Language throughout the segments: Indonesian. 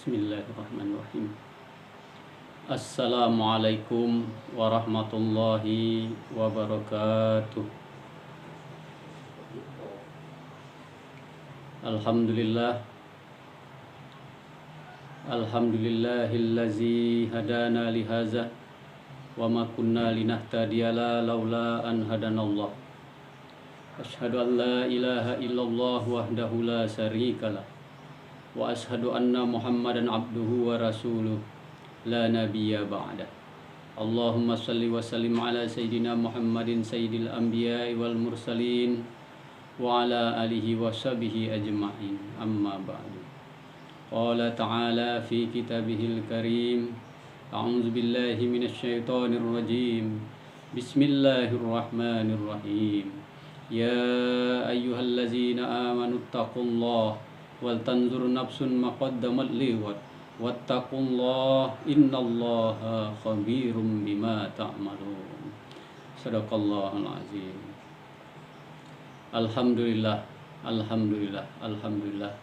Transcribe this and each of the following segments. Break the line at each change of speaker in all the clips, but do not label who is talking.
Bismillahirrahmanirrahim. Assalamualaikum warahmatullahi wabarakatuh. Alhamdulillah. Alhamdulillahillazi hadana lihaza wa ma kunna linahtadiya laula an hadanallah. Asyhadu an la ilaha illallah wahdahu la syarikalah. Wa ashadu anna Muhammadan abduhu wa rasuluh la nabiyya ba'dah. Allahumma salli wa sallim ala sayyidina Muhammadin sayyidil anbiya'i wal mursalin wa ala alihi wa sahbihi ajma'in. Amma ba'du. Qala ta'ala fi kitabihil karim. A'udzu billahi minasy syaithanir rajim. Bismillahirrahmanirrahim. Ya ayyuhallazina amanu taqullaha wal tanzur nafsun ma qaddamat liwat wattaqullah innallaha khabirum bima ta'malun. Shadaqallahul azim. Alhamdulillah, alhamdulillah, alhamdulillah.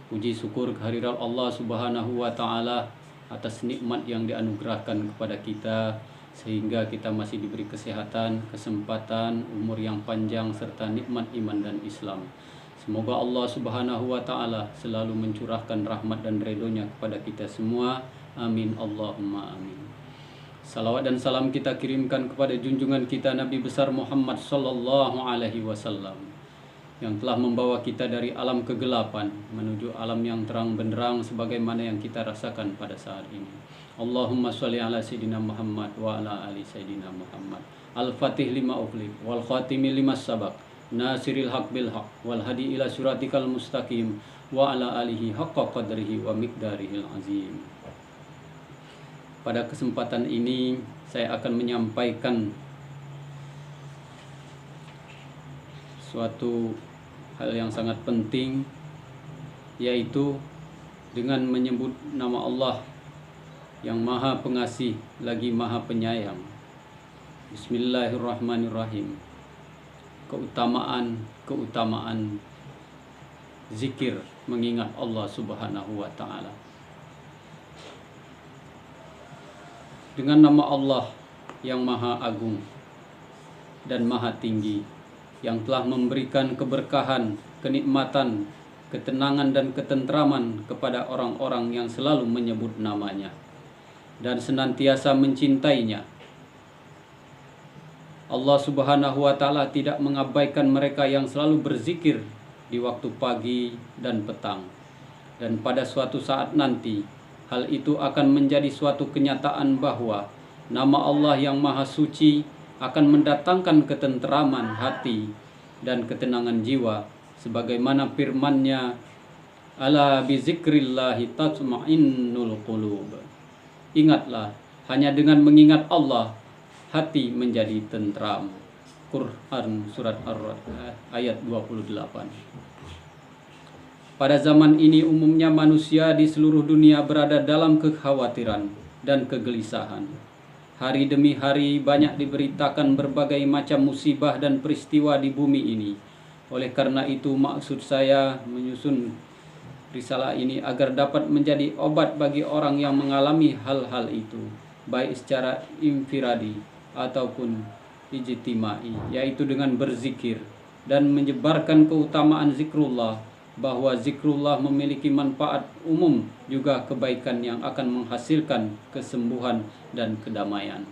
Puji syukur kehadirat Allah Subhanahu wa taala atas nikmat yang dianugerahkan kepada kita sehingga kita masih diberi kesehatan, kesempatan, umur yang panjang serta nikmat iman dan Islam. Semoga Allah Subhanahu wa taala selalu mencurahkan rahmat dan ridhonya kepada kita semua. Amin Allahumma amin. Salawat dan salam kita kirimkan kepada junjungan kita Nabi besar Muhammad sallallahu alaihi wasallam yang telah membawa kita dari alam kegelapan menuju alam yang terang benderang sebagaimana yang kita rasakan pada saat ini. Allahumma sholli ala sayyidina Muhammad wa ala ali sayyidina Muhammad. Al-Fatih lima ughliq wal khatimi lima sabaq. Nasiril haq bil haq wal hadi ila suratikal mustaqim wa ala alihi haqqa qadrihi wa miqdarihil azim. Pada kesempatan ini saya akan menyampaikan suatu hal yang sangat penting, yaitu dengan menyebut nama Allah yang Maha Pengasih lagi Maha Penyayang. Bismillahirrahmanirrahim. Keutamaan zikir mengingat Allah Subhanahu wa taala. Dengan nama Allah yang Maha Agung dan Maha Tinggi, yang telah memberikan keberkahan, kenikmatan, ketenangan dan ketentraman kepada orang-orang yang selalu menyebut namanya dan senantiasa mencintainya. Allah Subhanahu wa taala tidak mengabaikan mereka yang selalu berzikir di waktu pagi dan petang. Dan pada suatu saat nanti, hal itu akan menjadi suatu kenyataan bahwa nama Allah yang Maha Suci akan mendatangkan ketenteraman hati dan ketenangan jiwa sebagaimana firman-Nya, ala bizikrillahi tatma'innul qulub. Ingatlah, hanya dengan mengingat Allah hati menjadi tentram. Quran surat Ar-Ra'd ayat 28. Pada zaman ini umumnya manusia di seluruh dunia berada dalam kekhawatiran dan kegelisahan. Hari demi hari banyak diberitakan berbagai macam musibah dan peristiwa di bumi ini. Oleh karena itu maksud saya menyusun risalah ini agar dapat menjadi obat bagi orang yang mengalami hal-hal itu, baik secara infiradi ataupun ijtimai, yaitu dengan berzikir dan menyebarkan keutamaan zikrullah, bahwa zikrullah memiliki manfaat umum juga kebaikan yang akan menghasilkan kesembuhan dan kedamaian.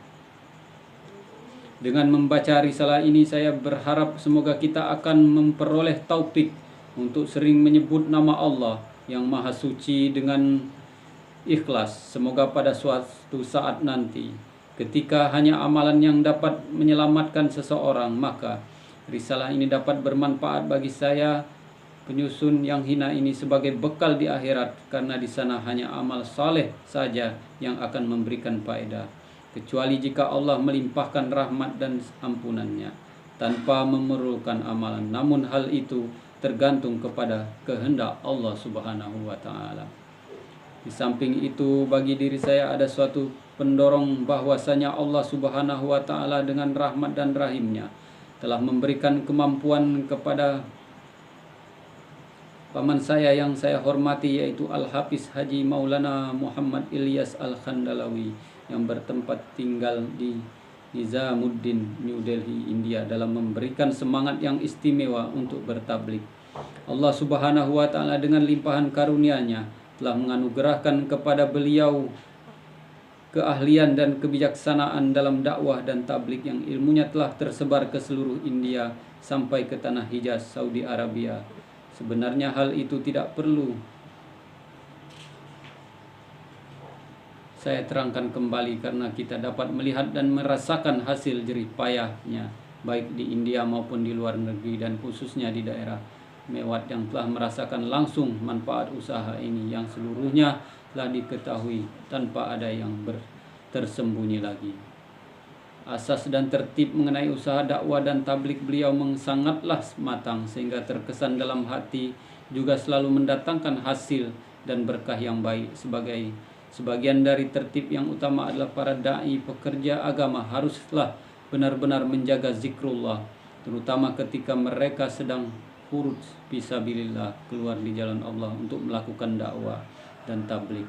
Dengan membaca risalah ini saya berharap semoga kita akan memperoleh taufik untuk sering menyebut nama Allah yang Maha Suci dengan ikhlas. Semoga pada suatu saat nanti ketika hanya amalan yang dapat menyelamatkan seseorang, maka risalah ini dapat bermanfaat bagi saya, penyusun yang hina ini, sebagai bekal di akhirat, karena di sana hanya amal saleh saja yang akan memberikan faedah, kecuali jika Allah melimpahkan rahmat dan ampunannya tanpa memerlukan amalan. Namun hal itu tergantung kepada kehendak Allah Subhanahu wa taala. Di samping itu, bagi diri saya ada suatu pendorong bahwasanya Allah Subhanahu wa taala dengan rahmat dan rahimnya telah memberikan kemampuan kepada paman saya yang saya hormati yaitu Al-Hafiz Haji Maulana Muhammad Ilyas Al-Khandalawi yang bertempat tinggal di Nizamuddin, New Delhi, India, dalam memberikan semangat yang istimewa untuk bertablik. Allah Subhanahu wa taala dengan limpahan karunia-Nya telah menganugerahkan kepada beliau keahlian dan kebijaksanaan dalam dakwah dan tablik yang ilmunya telah tersebar ke seluruh India sampai ke tanah Hijaz, Saudi Arabia. Sebenarnya hal itu tidak perlu saya terangkan kembali karena kita dapat melihat dan merasakan hasil jerih payahnya baik di India maupun di luar negeri, dan khususnya di daerah Mewat yang telah merasakan langsung manfaat usaha ini yang seluruhnya telah diketahui tanpa ada yang tersembunyi lagi. Asas dan tertib mengenai usaha dakwah dan tablik beliau sangatlah matang sehingga terkesan dalam hati juga selalu mendatangkan hasil dan berkah yang baik. Sebagian dari tertib yang utama adalah para dai pekerja agama haruslah benar-benar menjaga zikrullah, terutama ketika mereka sedang khurud fisabilillah, keluar di jalan Allah untuk melakukan dakwah dan tablik.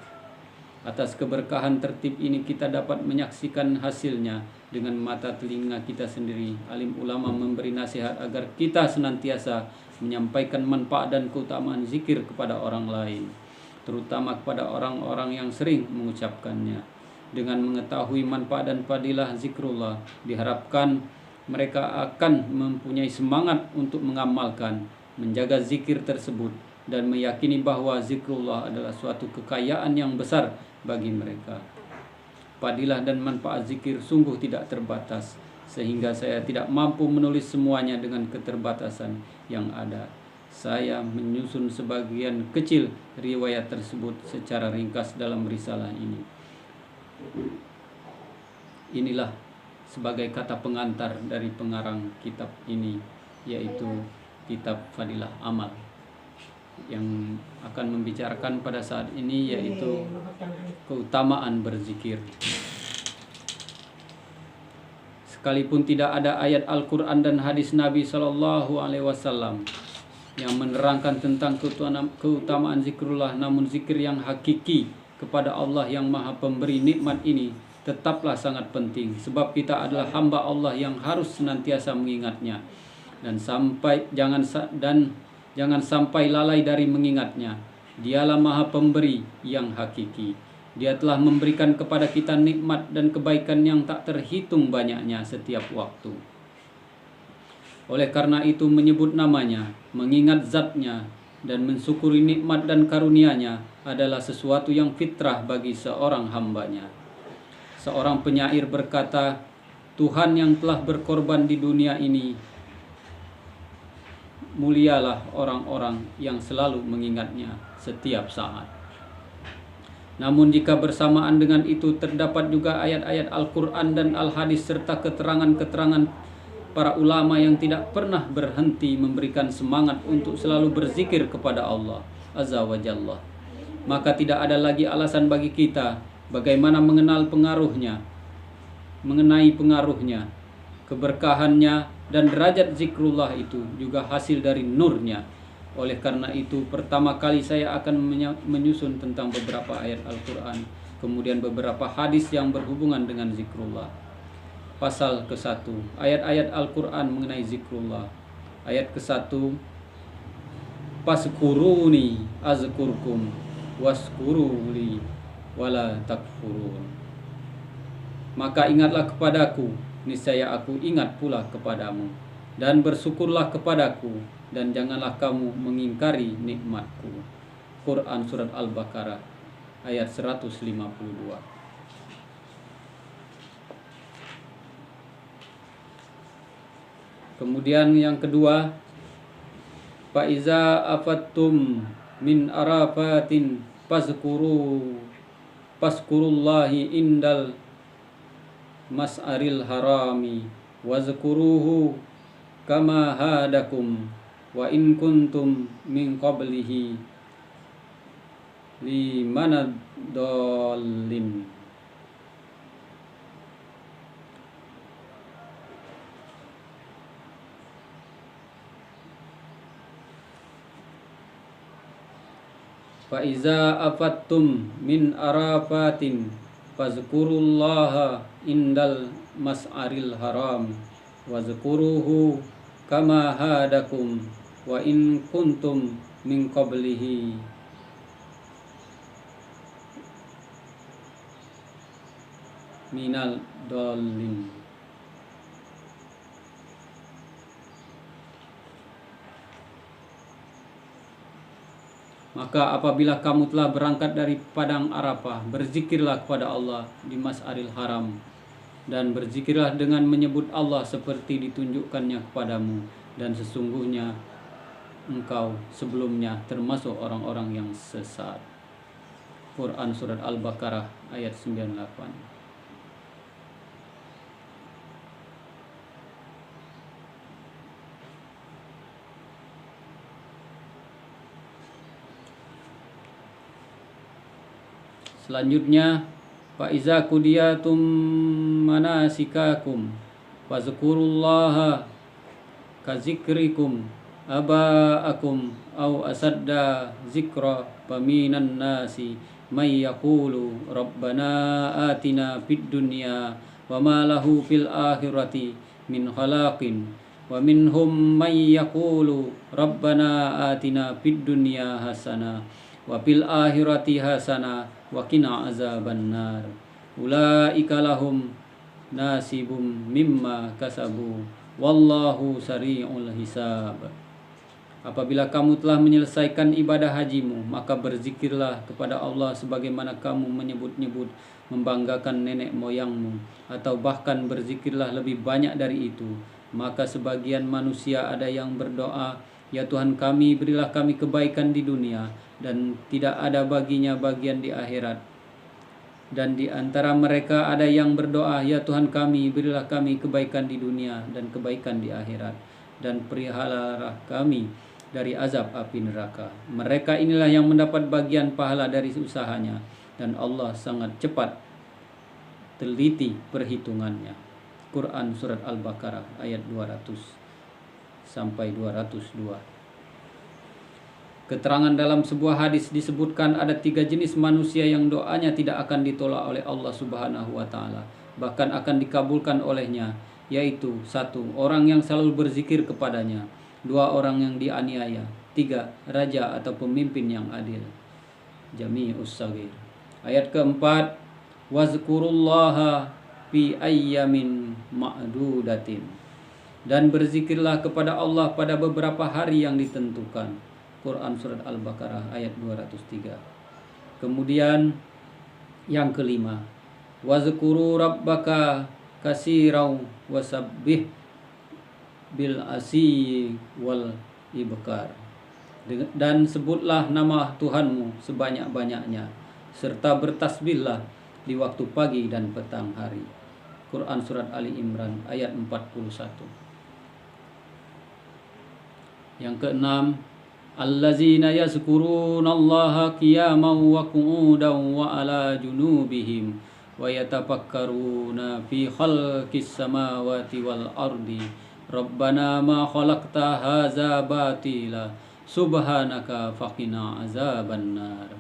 Atas keberkahan tertib ini kita dapat menyaksikan hasilnya dengan mata telinga kita sendiri. Alim ulama memberi nasihat agar kita senantiasa menyampaikan manfaat dan keutamaan zikir kepada orang lain, terutama kepada orang-orang yang sering mengucapkannya. Dengan mengetahui manfaat dan fadilah zikrullah, diharapkan mereka akan mempunyai semangat untuk mengamalkan, menjaga zikir tersebut, dan meyakini bahwa zikrullah adalah suatu kekayaan yang besar bagi mereka. Fadilah dan manfaat zikir sungguh tidak terbatas, sehingga saya tidak mampu menulis semuanya dengan keterbatasan yang ada. Saya menyusun sebagian kecil riwayat tersebut secara ringkas dalam risalah ini. Inilah sebagai kata pengantar dari pengarang kitab ini, yaitu kitab Fadilah Amal, yang akan membicarakan pada saat ini yaitu keutamaan berzikir. Sekalipun tidak ada ayat Al-Quran dan hadis Nabi SAW yang menerangkan tentang keutamaan zikrullah, namun zikir yang hakiki kepada Allah yang Maha Pemberi nikmat ini tetaplah sangat penting, sebab kita adalah hamba Allah yang harus senantiasa mengingatnya dan jangan sampai lalai dari mengingatnya. Dialah Maha Pemberi yang hakiki. Dia telah memberikan kepada kita nikmat dan kebaikan yang tak terhitung banyaknya setiap waktu. Oleh karena itu menyebut namanya, mengingat zatnya, dan mensyukuri nikmat dan karunia-Nya adalah sesuatu yang fitrah bagi seorang hambanya. Seorang penyair berkata, Tuhan yang telah berkorban di dunia ini, mulialah orang-orang yang selalu mengingatnya setiap saat. Namun jika bersamaan dengan itu terdapat juga ayat-ayat Al-Quran dan Al-Hadis serta keterangan-keterangan para ulama yang tidak pernah berhenti memberikan semangat untuk selalu berzikir kepada Allah Azza wa Jalla, maka tidak ada lagi alasan bagi kita bagaimana mengenai pengaruhnya, keberkahannya, dan derajat zikrullah itu juga hasil dari nurnya. Oleh karena itu pertama kali saya akan menyusun tentang beberapa ayat Al-Quran, kemudian beberapa hadis yang berhubungan dengan zikrullah. Pasal ke-1, ayat-ayat Al-Quran mengenai zikrullah. Ayat ke-1, Faskuruni azkurkum waskuruli wala takfurun. Maka ingatlah kepadaku, niscaya aku ingat pula kepadamu, dan bersyukurlah kepadaku, dan janganlah kamu mengingkari nikmatku. Quran Surat Al-Baqarah ayat 152. Kemudian yang kedua, Faiza afattum min arafatin fazkurullahi indal mas'aril harami wazkuruhu kama hadakum wa in kuntum min qablihi limanadallin. Fa iza afattum min arafatin fazkurullaha indal mas'aril haram wazkuruhu kama hadakum wa in kuntum min qablihi minal dhalin. Maka apabila kamu telah berangkat dari padang Arafah, berzikirlah kepada Allah di Mas'aril Haram, dan berzikirlah dengan menyebut Allah seperti ditunjukkannya kepadamu, dan sesungguhnya engkau sebelumnya termasuk orang-orang yang sesat. Quran Surat Al-Baqarah ayat 98. Selanjutnya, fa iza qudiyatum manasikakum fazkurullaha kazikrikum aba'akum aw asadda zikra faminan nasi may yaqulu rabbana atina fid dunya wa ma lahu fil akhirati min khalaqin wa minhum may yaqulu rabbana atina fid dunya hasanah wa fil akhirati hasanah wa qina azabannar. Ulaika lahum nasibum mimma kasabu wallahu sari'ul hisab. Apabila kamu telah menyelesaikan ibadah hajimu, maka berzikirlah kepada Allah sebagaimana kamu menyebut-nyebut membanggakan nenek moyangmu, atau bahkan berzikirlah lebih banyak dari itu. Maka sebagian manusia ada yang berdoa, ya Tuhan kami, berilah kami kebaikan di dunia, dan tidak ada baginya bagian di akhirat. Dan di antara mereka ada yang berdoa, ya Tuhan kami, berilah kami kebaikan di dunia dan kebaikan di akhirat, dan peliharalah kami dari azab api neraka. Mereka inilah yang mendapat bagian pahala dari usahanya, dan Allah sangat cepat teliti perhitungannya. Quran Surat Al-Baqarah ayat 200 sampai 202. Keterangan dalam sebuah hadis disebutkan ada 3 jenis manusia yang doanya tidak akan ditolak oleh Allah Subhanahu wa Ta'ala, bahkan akan dikabulkan olehnya, yaitu 1. Orang yang selalu berzikir kepadanya, 2. Orang yang dianiaya, 3. Raja atau pemimpin yang adil. Jami'us Saghir. Ayat keempat, wazkurullaha fi ayyamin ma'dudatin, dan berzikirlah kepada Allah pada beberapa hari yang ditentukan. Quran Surat Al-Baqarah ayat 203. Kemudian yang kelima, wazkuru rabbaka katsirau wasabbih bil asyi wal ibkar, dan sebutlah nama Tuhanmu sebanyak-banyaknya, serta bertasbihlah di waktu pagi dan petang hari. Quran Surat Ali Imran ayat 41. Yang keenam, allazina yazkurunallaha qiyaman wa qu'udan wa ala junubihim wa yatafakkaruna fi khalqis samawati wal ardi rabbana ma khalaqta hadza batila subhanaka faqina azabannar.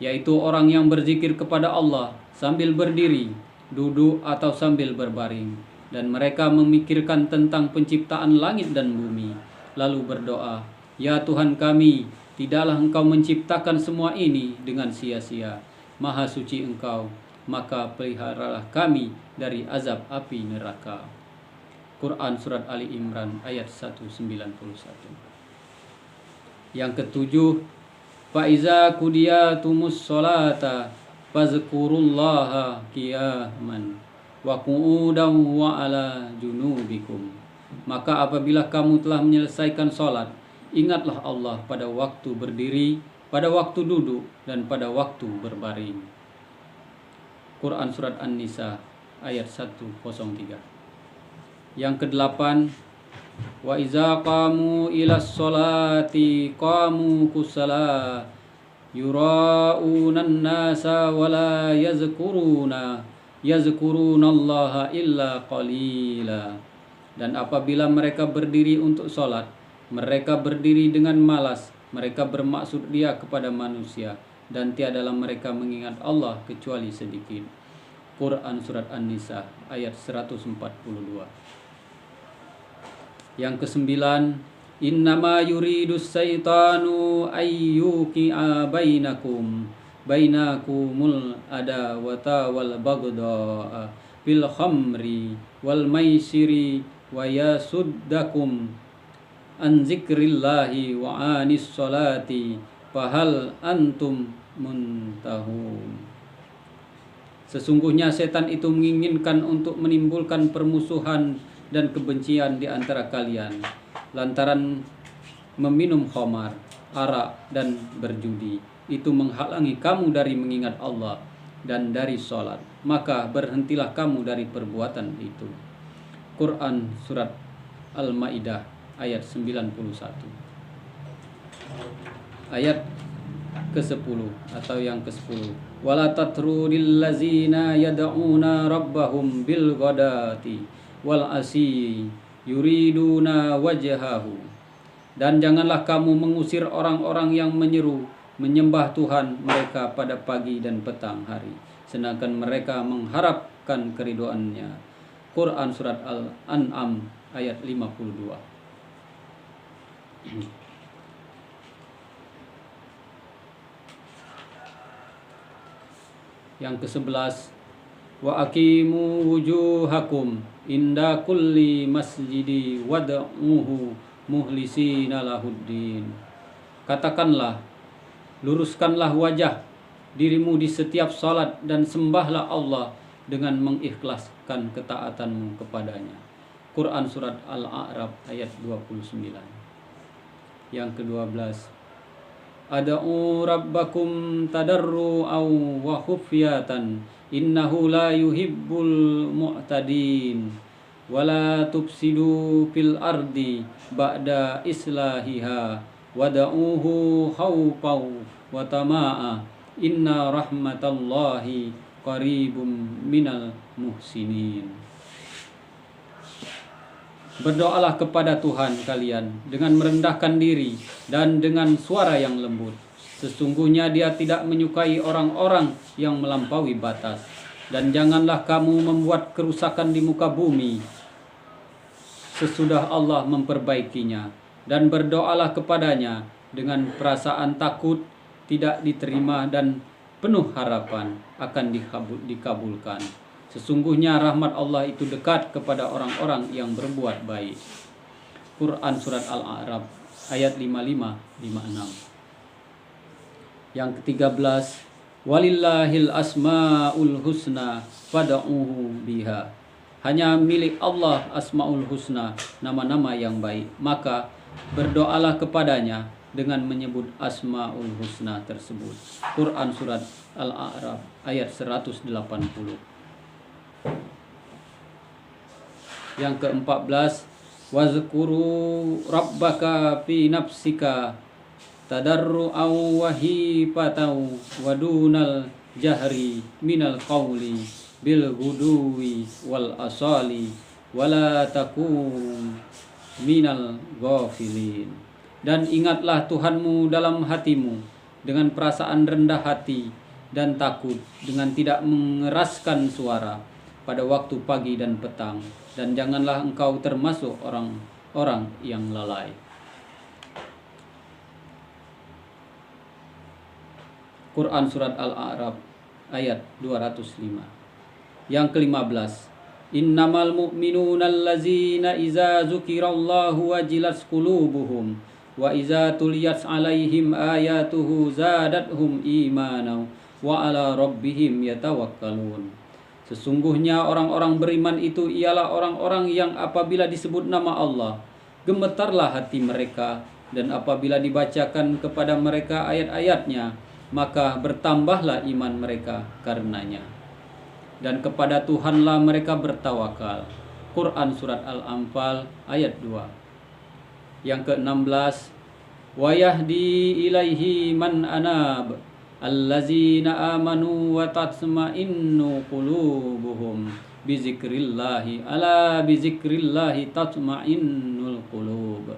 Yaitu orang yang berzikir kepada Allah sambil berdiri, duduk atau sambil berbaring, dan mereka memikirkan tentang penciptaan langit dan bumi, lalu berdoa, ya Tuhan kami, tidaklah Engkau menciptakan semua ini dengan sia-sia. Maha suci Engkau, maka peliharalah kami dari azab api neraka. Quran Surat Ali Imran ayat 191. Yang ketujuh, faiza qudiyatumus sholata fazkurullaha qiyaman wa qu'udan wa ala junubikum. Maka apabila kamu telah menyelesaikan sholat, ingatlah Allah pada waktu berdiri, pada waktu duduk, dan pada waktu berbaring. Quran Surat An-Nisa ayat 103. Yang kedelapan, wa iza qamu ilas sholati qamu kusala yura'unan nasa wa la yazkurunallaha illa qalila. Dan apabila mereka berdiri untuk sholat, mereka berdiri dengan malas Mereka bermaksud ria kepada manusia, dan tiadalah mereka mengingat Allah kecuali sedikit. Quran Surat An-Nisa ayat 142. Yang kesembilan, innama yuridus syaitanu ayyuqi'a bainakumul adawata wal baghdha bil khamri wal maisiri wa yasuddakum an zikrillahi wa anis salati fahal antum muntahun. Sesungguhnya setan itu menginginkan untuk menimbulkan permusuhan dan kebencian di antara kalian lantaran meminum khamar, arak, dan berjudi. Itu menghalangi kamu dari mengingat Allah dan dari sholat. Maka berhentilah kamu dari perbuatan itu. Quran Surat Al-Ma'idah ayat 91. Ayat ke-10 atau yang ke-10. Wala tatrudil ladzina yad'una rabbahum bil ghadati wal asi yuriduna wajhahu. Dan janganlah kamu mengusir orang-orang yang menyeru menyembah Tuhan mereka pada pagi dan petang hari, sedangkan mereka mengharapkan keridhoannya. Quran Surat Al-An'am ayat 52. Yang ke-11, wa aqimu wujuhakum inda kulli masjidi wad'uhu muhlisina lahuddin. Katakanlah, luruskanlah wajah dirimu di setiap salat dan sembahlah Allah dengan mengikhlaskan ketaatanmu kepadanya. Quran Surat Al-A'raf ayat 29. Yang ke-12, ad'u rabbakum tadarru'aw wa khufyatan innahu la yuhibbul mu'tadin wala tufsidu fil ardi ba'da islahiha wad'uhu khawfan wa tama'a inna rahmatallahi qaribum minal muhsinin. Berdoalah kepada Tuhan kalian dengan merendahkan diri dan dengan suara yang lembut. Sesungguhnya Dia tidak menyukai orang-orang yang melampaui batas. Dan janganlah kamu membuat kerusakan di muka bumi sesudah Allah memperbaikinya. Dan berdoalah kepadanya dengan perasaan takut tidak diterima dan penuh harapan akan dikabulkan. Sesungguhnya rahmat Allah itu dekat kepada orang-orang yang berbuat baik. Quran Surat Al-A'raf ayat 55-56. Yang ke-13, walillahil asmaul husna fad'uhu biha. Hanya milik Allah asmaul husna, nama-nama yang baik. Maka berdoalah kepadanya dengan menyebut asmaul husna tersebut. Quran Surat Al-A'raf ayat 180. Yang ke-14, wazkuru rabbaka fi nafsika tadarru'aw wa hifatan wa dunal jahri minal qawli bil ghuduwi wal asali wala takun minal ghafilin. Dan ingatlah Tuhanmu dalam hatimu dengan perasaan rendah hati dan takut, dengan tidak mengeraskan suara pada waktu pagi dan petang, dan janganlah engkau termasuk orang-orang yang lalai. Quran Surat Al-A'raf ayat 205. Yang ke-15, innamal mu'minuna allazina iza zukirallahu wajilat qulubuhum wa iza tuliyat alaihim ayatuhu zadatuhum imanan wa ala rabbihim yatawakkalun. Sesungguhnya orang-orang beriman itu ialah orang-orang yang apabila disebut nama Allah, gemetarlah hati mereka, dan apabila dibacakan kepada mereka ayat-ayatnya, maka bertambahlah iman mereka karenanya. Dan kepada Tuhanlah mereka bertawakal. Quran Surat Al-Anfal ayat 2. Yang ke-16, wa yahdi ilaihi man anab allazina amanu wa tatma'innu qulubuhum bizikrillahi ala bizikrillahi tatma'innul qulub.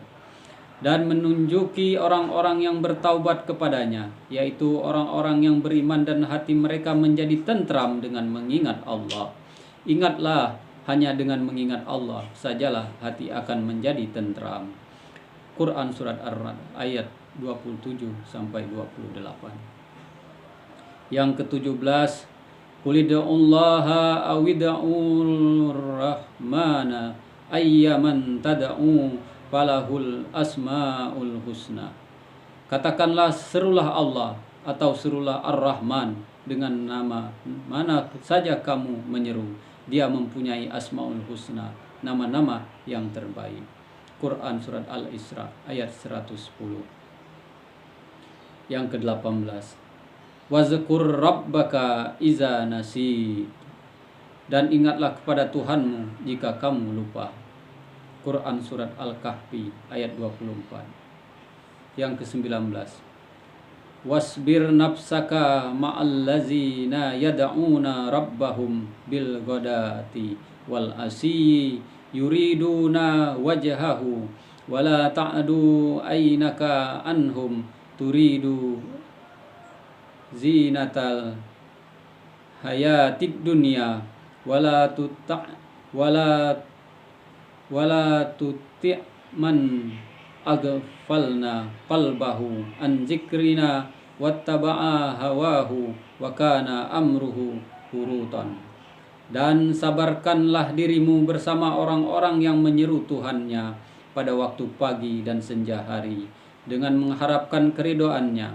dan menunjuki orang-orang yang bertaubat kepadanya, yaitu orang-orang yang beriman dan hati mereka menjadi tentram dengan mengingat Allah. Ingatlah, hanya dengan mengingat Allah sajalah hati akan menjadi tentram. Quran Surat Ar-Ra'd ayat 27 sampai 28. Yang ke-17, Qulid'ullaha awid'ur rahmana ayyaman tad'u falahul asmaul husna. Katakanlah, serulah Allah atau serulah Ar-Rahman, dengan nama mana saja kamu menyeru, Dia mempunyai asmaul husna, nama-nama yang terbaik. Quran Surat Al-Isra ayat 110. Yang ke-18, wazkur rabbaka iza nasi, dan ingatlah kepada Tuhanmu jika kamu lupa. Quran Surat Al-Kahfi ayat 24. Yang ke-19, wasbir nafsaka ma'allazina yad'una rabbahum bil ghadati wal asyi yuriduna wajhahu wala ta'du aynaka anhum turidu zinatal hayatid dunya wala tuti' man aghfalna qalbahu an zikrina wattaba'a hawahu wa kana amruhu furutan. Dan sabarkanlah dirimu bersama orang-orang yang menyeru Tuhannya pada waktu pagi dan senja hari dengan mengharapkan keridhoannya,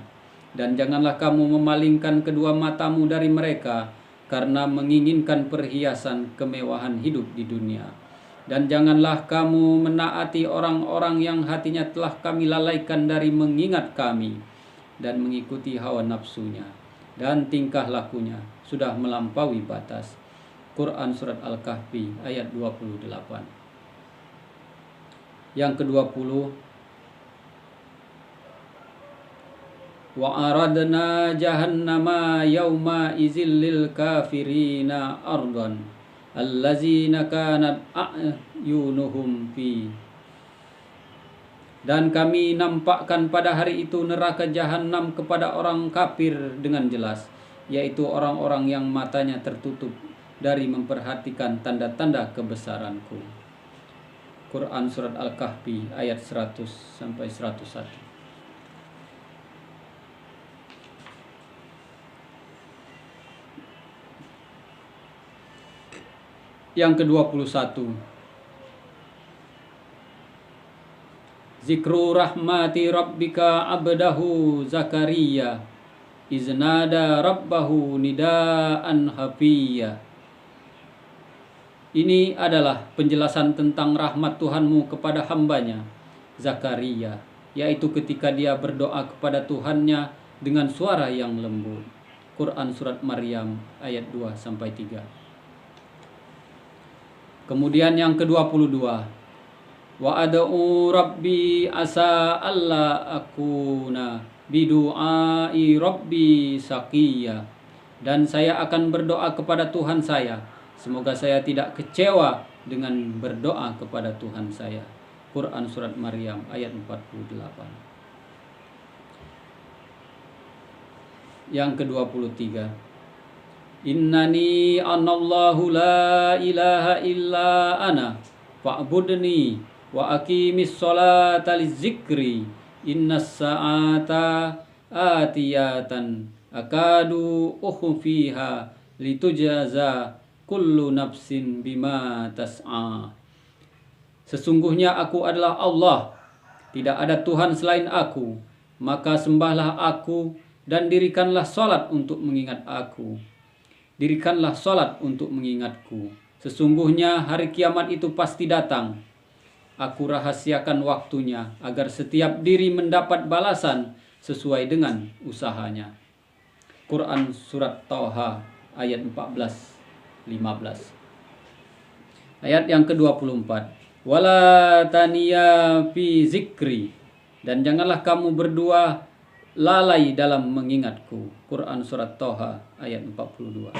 dan janganlah kamu memalingkan kedua matamu dari mereka karena menginginkan perhiasan kemewahan hidup di dunia. Dan janganlah kamu menaati orang-orang yang hatinya telah kami lalaikan dari mengingat kami dan mengikuti hawa nafsunya, dan tingkah lakunya sudah melampaui batas. Quran Surat Al-Kahfi ayat 28. Yang ke-20, wa aradna jahannama yauma izil lil kafirina ardan allazina kanat a'yunuhum fi. Dan kami nampakkan pada hari itu neraka jahanam kepada orang kafir dengan jelas, yaitu orang-orang yang matanya tertutup dari memperhatikan tanda-tanda kebesaranku. Quran Surat Al-Kahfi ayat 100 sampai 101. Yang ke-21, zikru rahmati rabbika abdahu Zakaria iznada rabbahu nidaan hafiyya. Ini adalah penjelasan tentang rahmat Tuhanmu kepada hambanya Zakaria, yaitu ketika dia berdoa kepada Tuhannya dengan suara yang lembut. Quran Surat Maryam ayat 2 sampai 3. Kemudian yang ke-22, wa ad'u rabbi asa alla akuna bidu'ai rabbi saqiya. Dan saya akan berdoa kepada Tuhan saya, semoga saya tidak kecewa dengan berdoa kepada Tuhan saya. Quran Surat Maryam ayat 48. Yang ke-23, innani anallahu la ilaha illa ana fa'budni wa aqimis sholata lizikri innas sa'ata atiyatan akadu ukhfiha litujza kullu nafsin bima tas'a. Sesungguhnya aku adalah Allah, tidak ada Tuhan selain aku, maka sembahlah aku dan dirikanlah salat untuk mengingat aku. Dirikanlah salat untuk mengingatku. Sesungguhnya hari kiamat itu pasti datang. Aku rahasiakan waktunya agar setiap diri mendapat balasan sesuai dengan usahanya. Quran Surat Thaha ayat 14-15. Ayat yang ke-24, wala taniya fi zikri, dan janganlah kamu berdua lalai dalam mengingatku. Quran Surat Thaha ayat 42.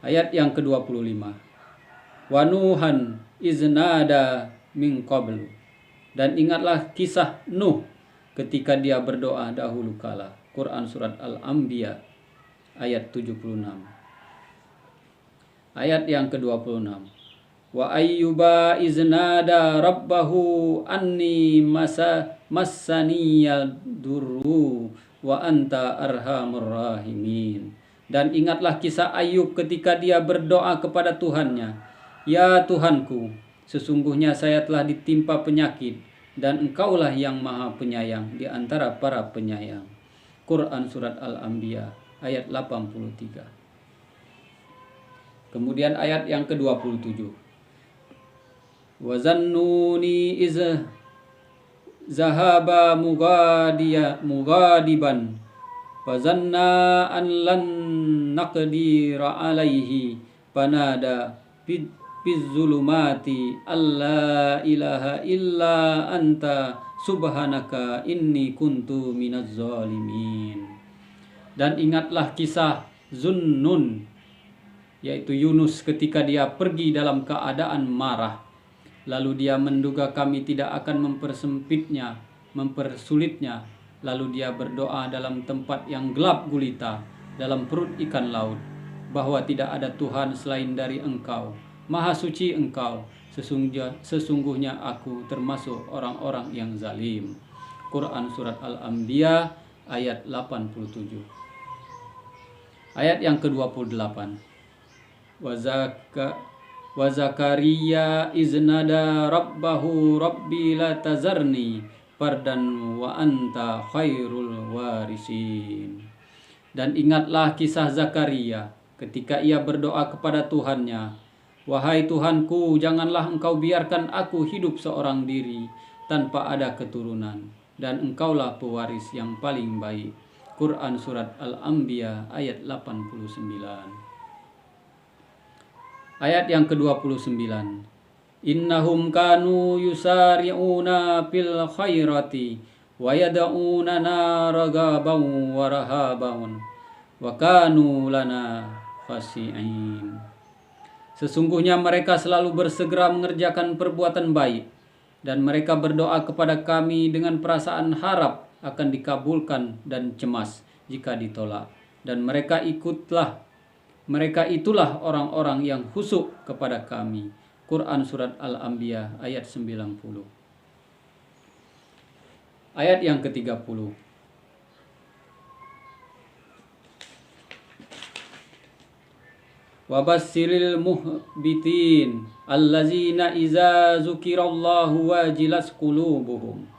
Ayat yang ke-25, wa nuhan iznada min qablu Dan ingatlah kisah Nuh ketika dia berdoa dahulu kala. Quran surat Al-Anbiya ayat 76. Ayat yang ke-26. Wa ayyuba iznada rabbahu anni massaniyal durru wa anta arhamur rahimin. Dan ingatlah kisah Ayub ketika dia berdoa kepada Tuhannya, ya Tuhanku, sesungguhnya saya telah ditimpa penyakit dan Engkaulah yang maha penyayang di antara para penyayang. Quran surat Al-Anbiya ayat 83. Kemudian ayat yang ke-27. Wa zannuni iz zahaba mugadiban fazanna an lan naqdira alaihi panada zulumati alla ilaha illa anta subhanaka inni kuntu minaz zalimin. Dan ingatlah kisah Zunnun, yaitu Yunus ketika dia pergi dalam keadaan marah, lalu dia menduga kami tidak akan mempersulitnya, lalu dia berdoa dalam tempat yang gelap gulita dalam perut ikan laut, bahwa tidak ada Tuhan selain dari Engkau, maha suci Engkau, sesungguhnya aku termasuk orang-orang yang zalim. Quran surat Al-Anbiya ayat 87. Ayat yang ke-28. Wa Zakaria iznada rabbahu rabbi la tazarni fardan wa anta khairul warisin. Dan ingatlah kisah Zakaria ketika ia berdoa kepada Tuhannya, wahai Tuhanku, janganlah Engkau biarkan aku hidup seorang diri tanpa ada keturunan, dan Engkaulah pewaris yang paling baik. Quran surat Al-Anbiya ayat 89. Ayat yang ke-29. Innahum kanu yusari'una fil khairati wa yad'unana ragaban wa rahaban wa kanu lana khashi'in. Sesungguhnya mereka selalu bersegera mengerjakan perbuatan baik, dan mereka berdoa kepada kami dengan perasaan harap akan dikabulkan dan cemas jika ditolak. Dan mereka itulah orang-orang yang khusyuk kepada kami. Quran surat Al-Anbiya ayat 90. Ayat yang ke-30. Wabassiril muhbitin allazina iza zukirallahu wajilas qulubuhum.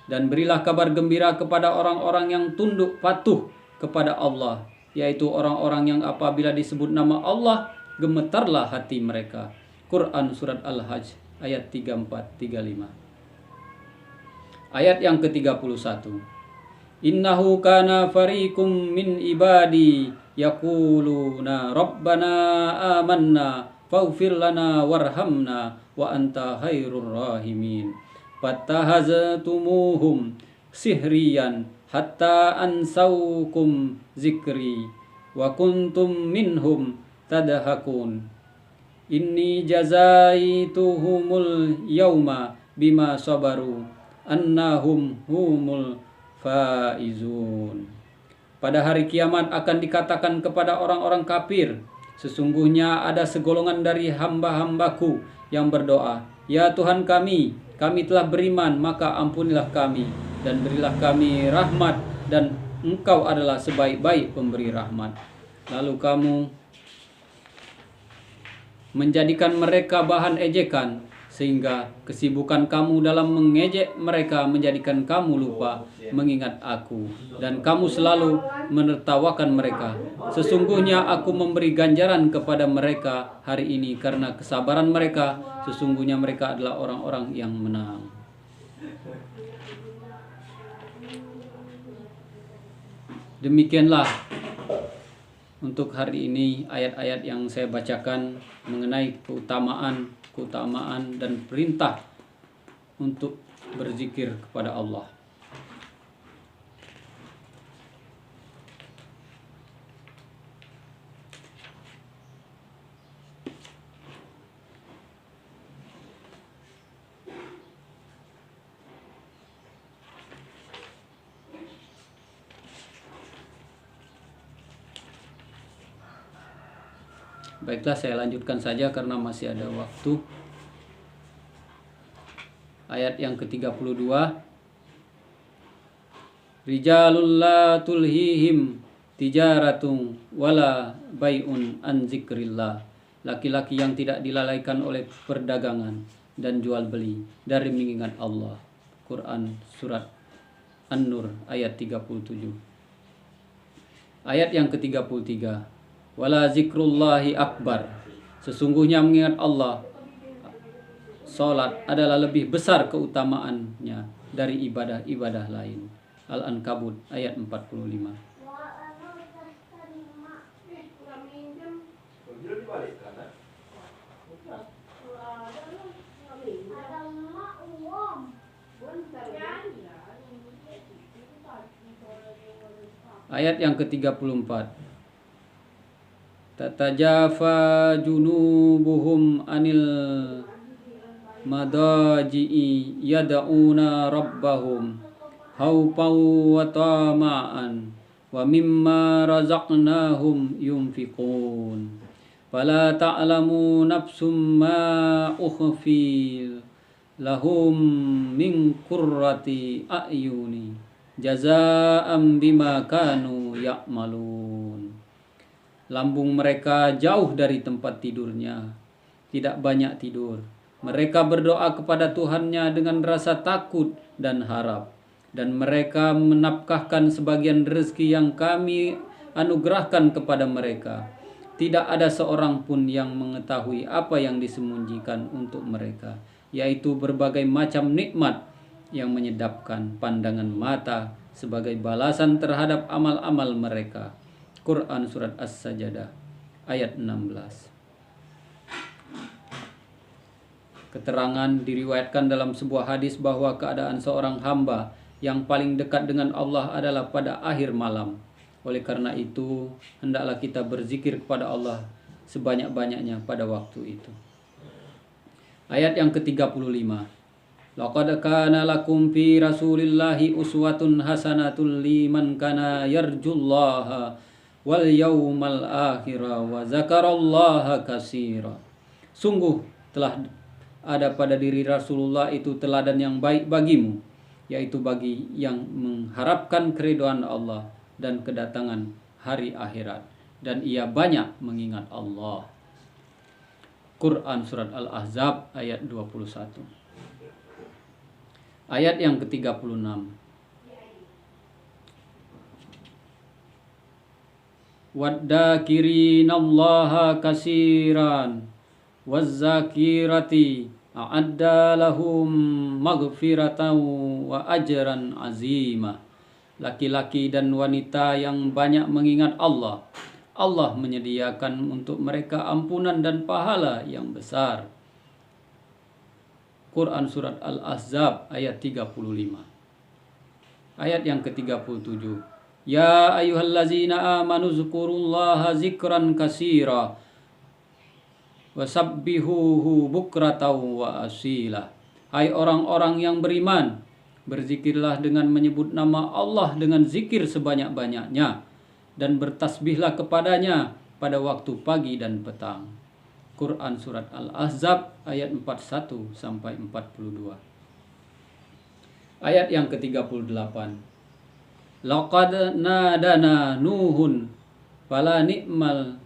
Dan berilah kabar gembira kepada orang-orang yang tunduk patuh kepada Allah, yaitu orang-orang yang apabila disebut nama Allah gemetarlah hati mereka. Quran surat Al-Hajj ayat 34-35. Ayat yang ke-31. Innahu kana fariqum min ibadi yaquluna rabbana amanna faghfir lana warhamna wa anta khairur rahimin. Fattahaztumuhum sihriyan hatta ansaukum zikri wa kuntum minhum tadhakun. Inni jazaituhumul yauma bima sabaru annahum humul faizun. Pada hari kiamat akan dikatakan kepada orang-orang kafir, sesungguhnya ada segolongan dari hamba-hambaku yang berdoa, ya Tuhan kami telah beriman, maka ampunilah kami dan berilah kami rahmat, dan Engkau adalah sebaik-baik pemberi rahmat. Lalu kamu menjadikan mereka bahan ejekan, sehingga kesibukan kamu dalam mengejek mereka menjadikan kamu lupa mengingat aku, dan kamu selalu menertawakan mereka. Sesungguhnya aku memberi ganjaran kepada mereka hari ini karena kesabaran mereka. Sesungguhnya mereka adalah orang-orang yang menang. Demikianlah untuk hari ini ayat-ayat yang saya bacakan mengenai keutamaan dan perintah untuk berzikir kepada Allah. Baiklah, saya lanjutkan saja karena masih ada waktu. Ayat yang ke-32. Rijalul la tulhihim tijaratun wala bai'un an zikrillah. Laki-laki yang tidak dilalaikan oleh perdagangan dan jual beli dari mengingat Allah. Quran surat An-Nur ayat 37. Ayat yang ke-33. Wala zikrullahi akbar. Sesungguhnya mengingat Allah, salat adalah lebih besar keutamaannya dari ibadah-ibadah lain. Al-Ankabut ayat 45. Ayat yang ke-34. Tatajafa junubuhum anil madaji'i yad'una rabbahum khawfan wa tama'an wa mimma razaqnahum yunfiqun fala ta'lamu nafsum ma ukhfi lahum min qurrati a'yuni jazaa'an bima kanu ya'malun. Lambung mereka jauh dari tempat tidurnya, tidak banyak tidur. Mereka berdoa kepada Tuhannya dengan rasa takut dan harap, dan mereka menafkahkan sebagian rezeki yang kami anugerahkan kepada mereka. Tidak ada seorang pun yang mengetahui apa yang disembunyikan untuk mereka, yaitu berbagai macam nikmat yang menyedapkan pandangan mata sebagai balasan terhadap amal-amal mereka. Quran surat As-Sajdah ayat 16. Keterangan diriwayatkan dalam sebuah hadis bahwa keadaan seorang hamba yang paling dekat dengan Allah adalah pada akhir malam. Oleh karena itu, hendaklah kita berzikir kepada Allah sebanyak-banyaknya pada waktu itu. Ayat yang ke-35. Laqad kana lakum fi Rasulillahi uswatun hasanatun liman kana yarjullaha wal yaumal akhira wa zakarallaha katsira. Sungguh telah ada pada diri Rasulullah itu teladan yang baik bagimu, yaitu bagi yang mengharapkan keridhaan Allah dan kedatangan hari akhirat, dan ia banyak mengingat Allah. Quran surat Al-Ahzab ayat 21. Ayat yang ke-36. Waddakirinallaha kasiran wazzakirati a'adda lahum maghfiratan wa ajran azima. Laki-laki dan wanita yang banyak mengingat Allah, Allah menyediakan untuk mereka ampunan dan pahala yang besar. Quran surat Al-Ahzab ayat 35. Ayat yang ke-37. Ya ayyuhallazina amanu zkurullaha zikran katsira wasabbihuhu bukratan wa asila. Hai orang-orang yang beriman, berzikirlah dengan menyebut nama Allah dengan zikir sebanyak-banyaknya, dan bertasbihlah kepadanya pada waktu pagi dan petang. Quran surat Al-Ahzab ayat 41 sampai 42. Ayat yang ke-38. Laqad nadana Nuhun fala ni'mal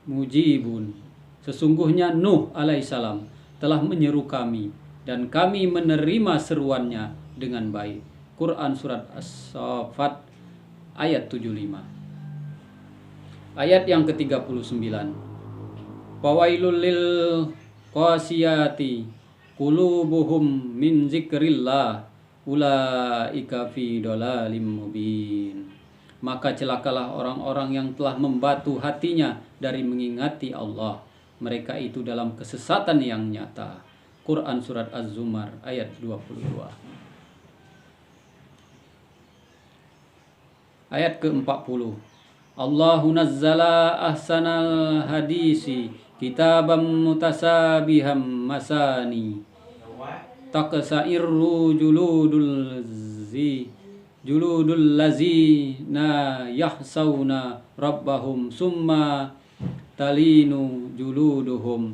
mujibun. Sesungguhnya Nuh alaihissalam telah menyeru kami, dan kami menerima seruannya dengan baik. Quran surat As-Saffat ayat 75. Ayat yang ke-39. Fawailul lil qasiyati qulubuhum min zikrillah ulaika fi dhalalim mubin. Maka celakalah orang-orang yang telah membatu hatinya dari mengingati Allah. Mereka itu dalam kesesatan yang nyata. Quran surat Az-Zumar ayat 22. Ayat ke-40. Allahu nazzala ahsanal hadisi kitaban mutasabiham masani taqsa'irru juludul lazina yahsawna rabbahum summa talinu juluduhum.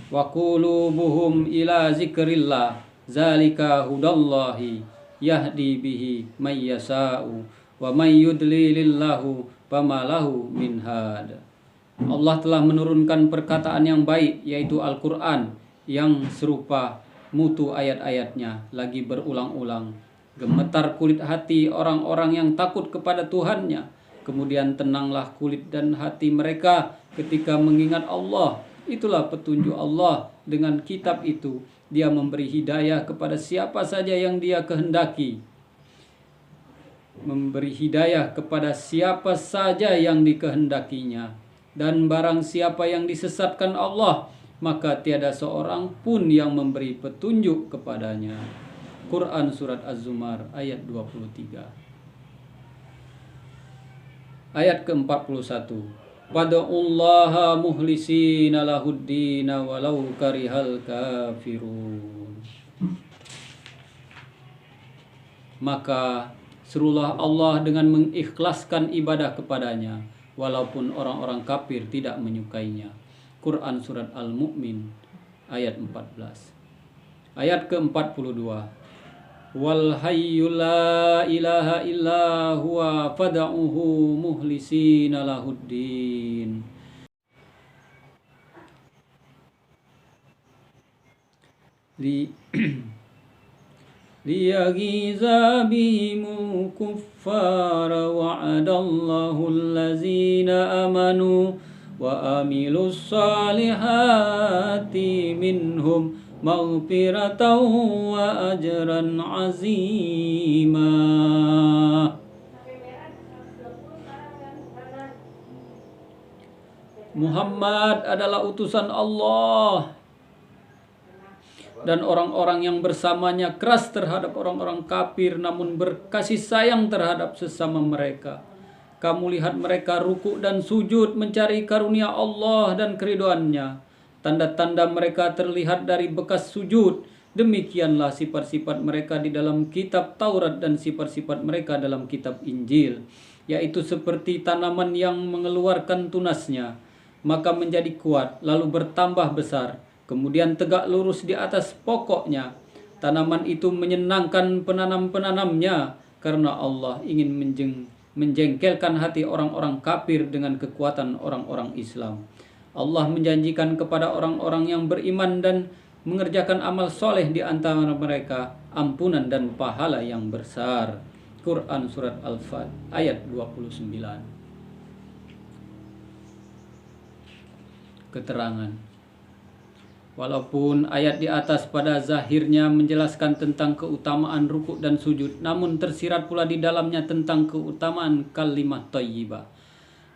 Wa qulubuhum ila zikrillah zalika hudallahi yahdi bihi may yasa'u wa may yudlilillahu famalahu min had. Allah telah menurunkan perkataan yang baik, yaitu Al-Quran, yang serupa mutu ayat-ayatnya lagi berulang-ulang. Gemetar kulit hati orang-orang yang takut kepada Tuhannya. Kemudian tenanglah kulit dan hati mereka ketika mengingat Allah. Itulah petunjuk Allah. Dengan kitab itu, Dia memberi hidayah kepada siapa saja yang Dia kehendaki. Memberi hidayah kepada siapa saja yang dikehendakinya. Dan barang siapa yang disesatkan Allah, maka tiada seorang pun yang memberi petunjuk kepadanya. Quran Surat Az-Zumar ayat 23. Ayat ke-41. Wad'ullaha muhlisina lahuddina walau karihal kafirun. Maka serulah Allah dengan mengikhlaskan ibadah kepadanya, walaupun orang-orang kafir tidak menyukainya. Quran Surat Al-Mu'min ayat 14. Ayat ke-42. Wal hayyul la ilaha illa huwa fad'uhu muhlisina lahuddin. Liyaghiza bihimu kuffara wa'adallahu allazina amanu wa amilus salihati minhum maghfiratan wa ajran azima. Muhammad adalah utusan Allah, dan orang-orang yang bersamanya keras terhadap orang-orang kafir, namun berkasih sayang terhadap sesama mereka. Kamu lihat mereka ruku dan sujud mencari karunia Allah dan keridhoannya. Tanda-tanda mereka terlihat dari bekas sujud. Demikianlah sifat-sifat mereka di dalam kitab Taurat dan sifat-sifat mereka dalam kitab Injil, yaitu seperti tanaman yang mengeluarkan tunasnya, maka menjadi kuat, lalu bertambah besar, kemudian tegak lurus di atas pokoknya. Tanaman itu menyenangkan penanam-penanamnya, karena Allah ingin menjengkelkan hati orang-orang kafir dengan kekuatan orang-orang Islam. Allah menjanjikan kepada orang-orang yang beriman dan mengerjakan amal soleh di antara mereka ampunan dan pahala yang besar. Quran Surat Al-Fat ayat 29. Keterangan. Walaupun ayat di atas pada zahirnya menjelaskan tentang keutamaan rukuk dan sujud, namun tersirat pula di dalamnya tentang keutamaan kalimat thayyibah.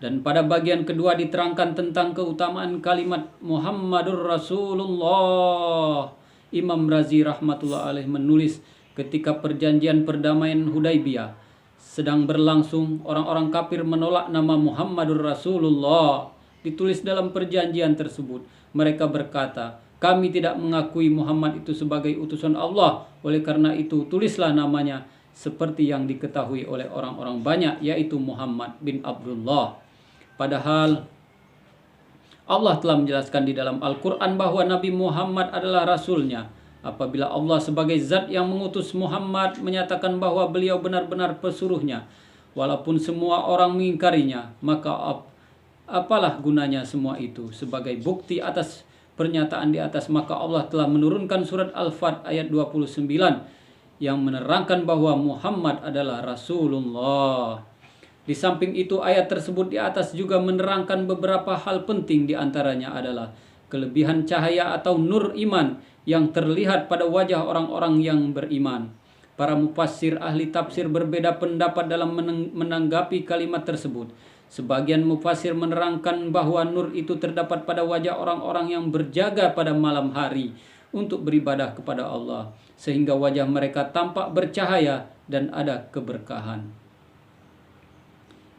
Dan pada bagian kedua diterangkan tentang keutamaan kalimat Muhammadur Rasulullah. Imam Razi rahmatullah alaih menulis, ketika perjanjian perdamaian Hudaibiyah sedang berlangsung, orang-orang kafir menolak nama Muhammadur Rasulullah ditulis dalam perjanjian tersebut. Mereka berkata, kami tidak mengakui Muhammad itu sebagai utusan Allah, oleh karena itu tulislah namanya seperti yang diketahui oleh orang-orang banyak, yaitu Muhammad bin Abdullah. Padahal Allah telah menjelaskan di dalam Al-Quran bahwa Nabi Muhammad adalah Rasulnya. Apabila Allah sebagai zat yang mengutus Muhammad menyatakan bahwa beliau benar-benar pesuruhnya, walaupun semua orang mengingkarinya, maka apalah gunanya semua itu? Sebagai bukti atas pernyataan di atas, maka Allah telah menurunkan surat Al-Fat ayat 29 yang menerangkan bahwa Muhammad adalah Rasulullah. Di samping itu, ayat tersebut di atas juga menerangkan beberapa hal penting, di antaranya adalah kelebihan cahaya atau nur iman yang terlihat pada wajah orang-orang yang beriman. Para mufassir ahli tafsir berbeda pendapat dalam menanggapi kalimat tersebut. Sebagian mufassir menerangkan bahwa nur itu terdapat pada wajah orang-orang yang berjaga pada malam hari untuk beribadah kepada Allah, sehingga wajah mereka tampak bercahaya dan ada keberkahan.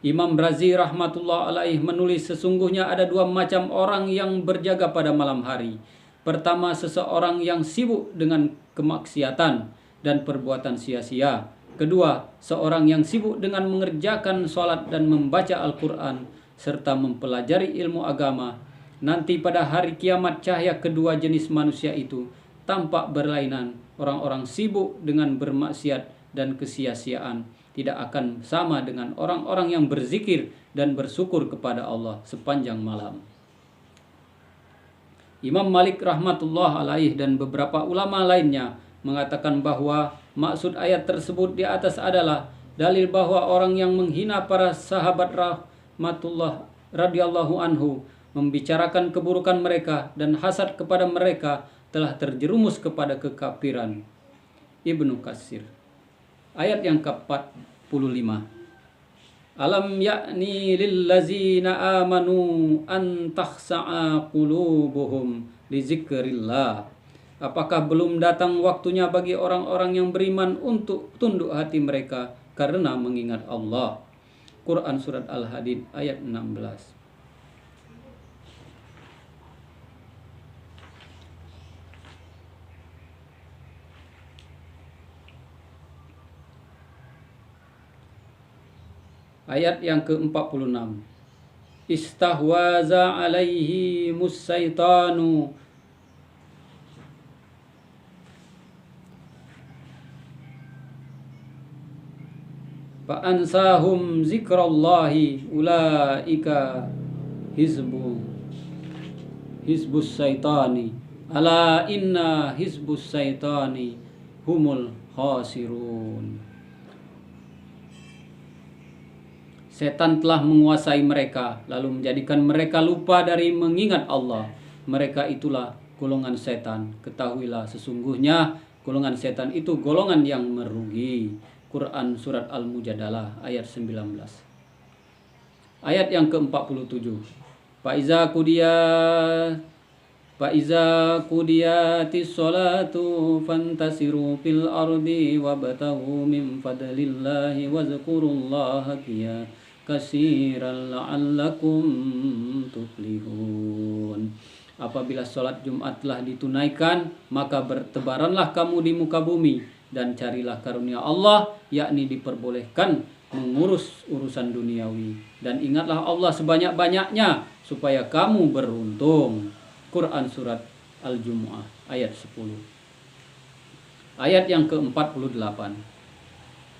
Imam Razi rahmatullah alaih menulis, sesungguhnya ada dua macam orang yang berjaga pada malam hari. Pertama, seseorang yang sibuk dengan kemaksiatan dan perbuatan sia-sia. Kedua, seorang yang sibuk dengan mengerjakan sholat dan membaca Al-Quran serta mempelajari ilmu agama. Nanti pada hari kiamat cahaya kedua jenis manusia itu tampak berlainan. Orang-orang sibuk dengan bermaksiat dan kesia-siaan tidak akan sama dengan orang-orang yang berzikir dan bersyukur kepada Allah sepanjang malam. Imam Malik rahmatullah alaih dan beberapa ulama lainnya mengatakan bahwa maksud ayat tersebut di atas adalah dalil bahwa orang yang menghina para sahabat rahmatullah radhiyallahu anhu, membicarakan keburukan mereka dan hasad kepada mereka telah terjerumus kepada kekafiran. Ibnu Katsir. Ayat yang ke-45. Alam ya'ni lillazina amanu an takhsa'a qulubuhum li zikrillah. Apakah belum datang waktunya bagi orang-orang yang beriman untuk tunduk hati mereka karena mengingat Allah? Quran Surat Al-Hadid ayat 16. Ayat yang ke-46. Istahwaza alaihi musyaitanu fa'ansahum zikrallahi ulaika hizbus syaitani ala inna hizbus syaitani humul khasirun. Setan telah menguasai mereka, lalu menjadikan mereka lupa dari mengingat Allah. Mereka itulah golongan setan. Ketahuilah sesungguhnya golongan setan itu golongan yang merugi. Quran Surat Al-Mujadalah ayat 19. Ayat yang ke-47. Faiza qudiyatis sholatu fantasiru fil ardi wabtaghu min fadlillahi wazkurullaha katsiran la'allakum tuflihun. Apabila sholat Jumat telah ditunaikan, maka bertebaranlah kamu di muka bumi dan carilah karunia Allah, yakni diperbolehkan mengurus urusan duniawi, dan ingatlah Allah sebanyak-banyaknya supaya kamu beruntung. Quran Surat Al-Jumu'ah ayat 10. Ayat yang ke-48.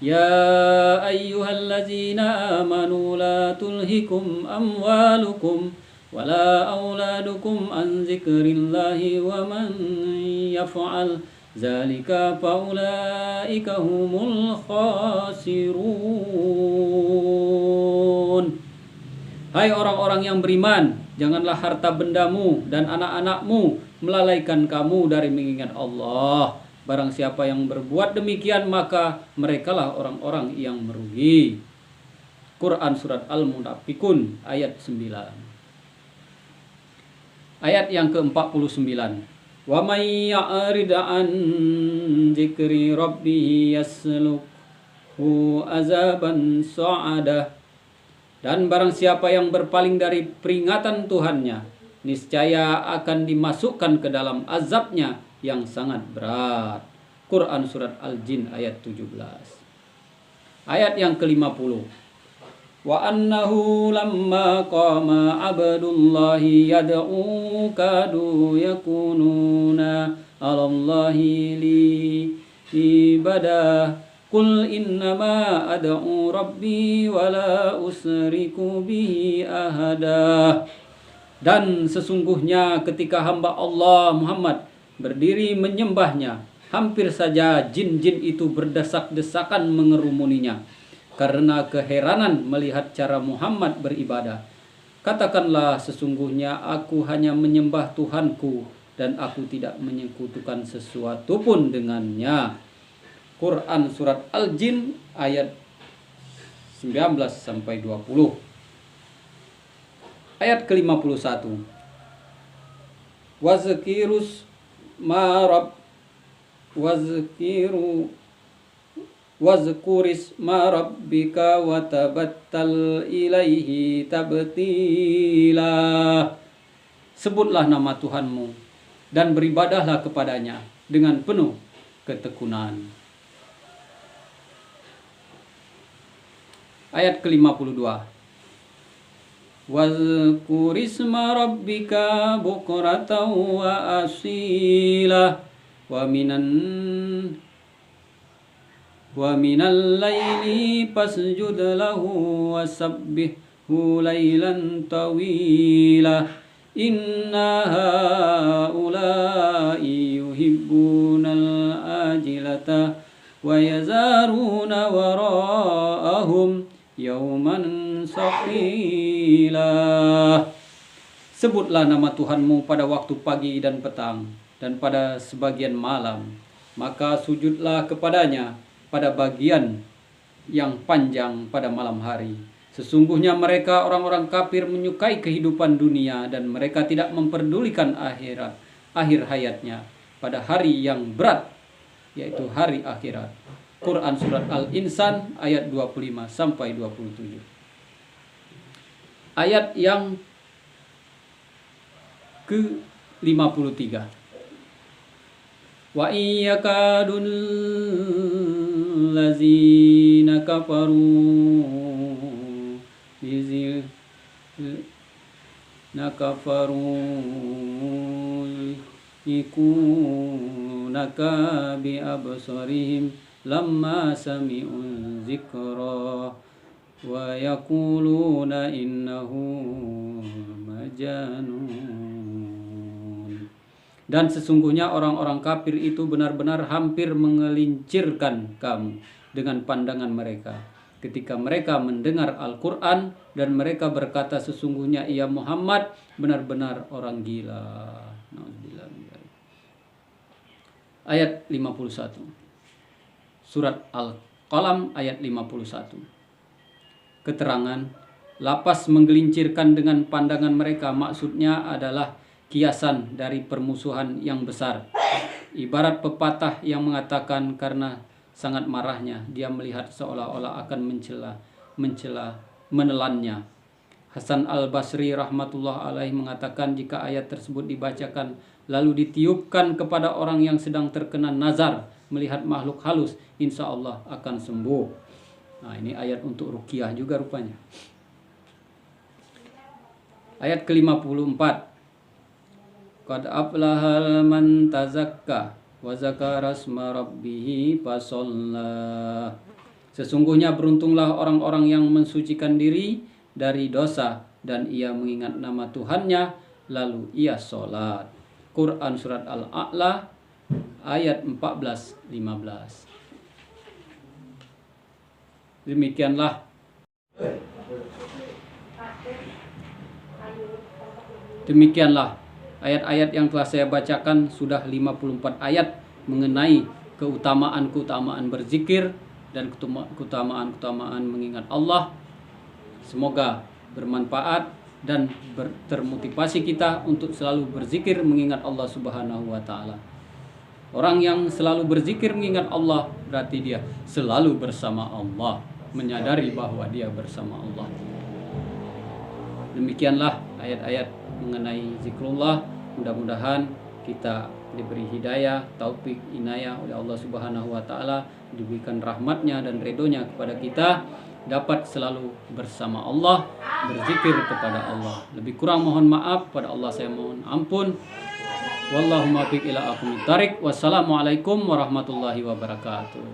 Ya ayyuhallazina amanu la tulhikum amwalukum wala auladukum an zikrillahi wa man yaf'al zalika faulaika humul khasirun. Hai orang-orang yang beriman, janganlah harta bendamu dan anak-anakmu melalaikan kamu dari mengingat Allah. Barang siapa yang berbuat demikian, maka merekalah orang-orang yang merugi. Quran Surat Al-Munafikun ayat 9. Ayat yang ke-49. Wa may ya'rid an dzikri rabbih yaslukhu azaban sa'adah. Dan barang siapa yang berpaling dari peringatan Tuhannya, niscaya akan dimasukkan ke dalam azabnya yang sangat berat. Quran Surat Al-Jin ayat 17. Ayat yang ke-50. Wa annahu lamma qama abdullahi yad'u kadu yakununa 'alallahi li ibadah. Qul innama ad'u rabbi wa la usriku bihi ahada. Dan sesungguhnya ketika hamba Allah Muhammad berdiri menyembahnya, hampir saja jin-jin itu berdesak-desakan mengerumuninya karena keheranan melihat cara Muhammad beribadah. Katakanlah, sesungguhnya aku hanya menyembah Tuhanku dan aku tidak menyekutukan sesuatu pun dengannya. Quran Surat Al-Jin ayat 19-20. Ayat ke-51. Wazkuris ma rabbika wa tabattal ilaihi tabtila. Sebutlah nama Tuhanmu dan beribadahlah kepadanya dengan penuh ketekunan. Ayat ke-52. Wazkur isma rabbika bukratan wa asila wa minal laili fasjud lahu wasabbihhu lailan tawila inna haula'i yuhibbunal ajilata wa yazaruna wara'ahum yauman saqila. Sebutlah nama Tuhanmu pada waktu pagi dan petang dan pada sebagian malam, maka sujudlah kepadanya pada bagian yang panjang pada malam hari. Sesungguhnya mereka orang-orang kafir menyukai kehidupan dunia dan mereka tidak memperdulikan akhir hayatnya pada hari yang berat, yaitu hari akhirat. Quran Surat Al-Insan ayat 25 sampai 27. Ayat yang ke-53. Wa iyyakadul lazina kafaru ikunaka bi absarihim lamma sami'u dzikra wa yaquluna innahu majnun. Dan sesungguhnya orang-orang kafir itu benar-benar hampir mengelincirkan kamu dengan pandangan mereka ketika mereka mendengar Al-Quran, dan mereka berkata sesungguhnya ia Muhammad benar-benar orang gila. Ayat 51. Surat Al-Qalam ayat 51. Keterangan lapas menggelincirkan dengan pandangan mereka maksudnya adalah kiasan dari permusuhan yang besar. Ibarat pepatah yang mengatakan karena sangat marahnya dia melihat seolah-olah akan menelannya. Hasan al-Basri rahmatullah alaih mengatakan jika ayat tersebut dibacakan lalu ditiupkan kepada orang yang sedang terkena nazar melihat makhluk halus, insya Allah akan sembuh. Nah, ini ayat untuk ruqyah juga rupanya. Ayat ke-54. Qad aflahal man tazakka wa zakara asma rabbih fasalla. Sesungguhnya beruntunglah orang-orang yang mensucikan diri dari dosa dan ia mengingat nama Tuhannya lalu ia sholat. Quran Surat Al-A'la ayat 14-15. Demikianlah ayat-ayat yang telah saya bacakan, sudah 54 ayat mengenai keutamaan-keutamaan berzikir dan keutamaan-keutamaan mengingat Allah. Semoga bermanfaat dan termotivasi kita untuk selalu berzikir mengingat Allah Subhanahu wa taala. Orang yang selalu berzikir mengingat Allah berarti dia selalu bersama Allah, menyadari bahwa dia bersama Allah. Demikianlah ayat-ayat mengenai zikrullah. Mudah-mudahan kita diberi hidayah, taufik, inayah oleh Allah Subhanahu wa taala, diberikan rahmatnya dan ridhonya kepada kita, dapat selalu bersama Allah, berzikir kepada Allah. Lebih kurang mohon maaf, pada Allah saya mohon ampun. Wallahu muwaffiq ila aqwamit thariq. Wassalamualaikum warahmatullahi wabarakatuh.